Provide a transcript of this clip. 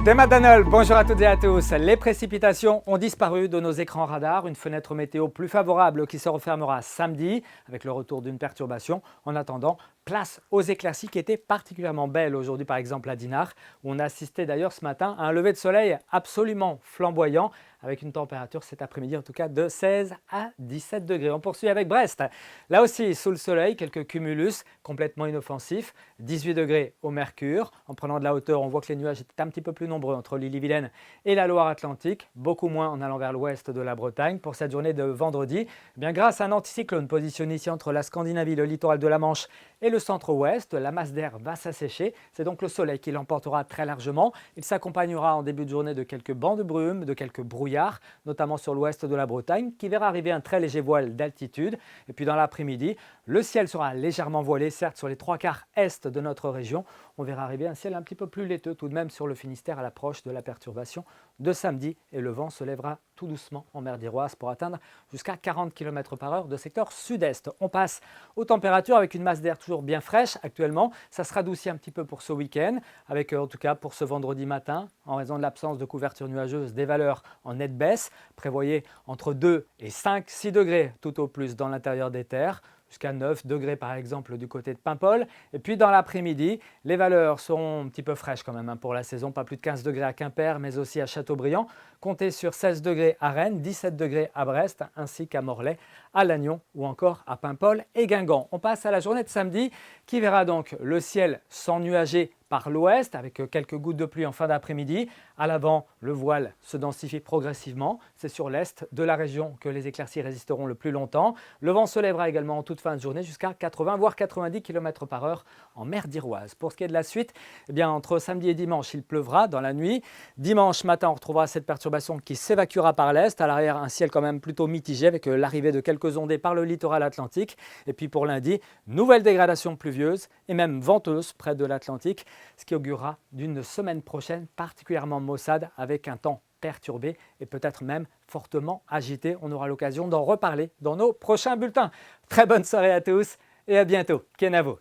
Théma Danol, bonjour à toutes et à tous. Les précipitations ont disparu de nos écrans radars. Une fenêtre météo plus favorable qui se refermera samedi avec le retour d'une perturbation. En attendant, place aux éclaircies qui étaient particulièrement belles aujourd'hui, par exemple à Dinard, où on a assisté d'ailleurs ce matin à un lever de soleil absolument flamboyant avec une température cet après-midi en tout cas de 16 à 17 degrés. On poursuit avec Brest. Là aussi, sous le soleil, quelques cumulus complètement inoffensifs. 18 degrés au mercure. En prenant de la hauteur, on voit que les nuages étaient un petit peu plus nombreux entre l'Ille-et-Vilaine et la Loire-Atlantique. Beaucoup moins en allant vers l'ouest de la Bretagne. Pour cette journée de vendredi, grâce à un anticyclone positionné ici entre la Scandinavie, le littoral de la Manche et le centre-ouest, la masse d'air va s'assécher. C'est donc le soleil qui l'emportera très largement. Il s'accompagnera en début de journée de quelques bancs de brume, de quelques brouillards, notamment sur l'ouest de la Bretagne, qui verra arriver un très léger voile d'altitude. Et puis dans l'après-midi, le ciel sera légèrement voilé, certes sur les 3/4 est de notre région. On verra arriver un ciel un petit peu plus laiteux tout de même sur le Finistère à l'approche de la perturbation de samedi. Et le vent se lèvera tout doucement en mer d'Iroise pour atteindre jusqu'à 40 km/h de secteur sud-est. On passe aux températures avec une masse d'air toujours bien fraîche actuellement. Ça se radoucit un petit peu pour ce week-end, avec en tout cas pour ce vendredi matin, en raison de l'absence de couverture nuageuse, des valeurs en nette baisse. Prévoyez entre 2 et 6 degrés tout au plus dans l'intérieur des terres, jusqu'à 9 degrés par exemple du côté de Paimpol. Et puis dans l'après-midi, les valeurs seront un petit peu fraîches quand même pour la saison. Pas plus de 15 degrés à Quimper, mais aussi à Châteaubriand. Comptez sur 16 degrés à Rennes, 17 degrés à Brest, ainsi qu'à Morlaix, à Lannion ou encore à Paimpol et Guingamp. On passe à la journée de samedi qui verra donc le ciel s'ennuager par l'ouest avec quelques gouttes de pluie en fin d'après-midi. À l'avant, le voile se densifie progressivement. C'est sur l'est de la région que les éclaircies résisteront le plus longtemps. Le vent se lèvera également en toute fin de journée jusqu'à 80 voire 90 km/h en mer d'Iroise. Pour ce qui est de la suite, entre samedi et dimanche, il pleuvra dans la nuit. Dimanche matin, on retrouvera cette perturbation qui s'évacuera par l'est. À l'arrière, un ciel quand même plutôt mitigé avec l'arrivée de quelques ondées par le littoral atlantique. Et puis pour lundi, nouvelle dégradation pluvieuse et même venteuse près de l'Atlantique, ce qui augurera d'une semaine prochaine particulièrement maussade avec un temps perturbé et peut-être même fortement agité. On aura l'occasion d'en reparler dans nos prochains bulletins. Très bonne soirée à tous et à bientôt. Kenavo.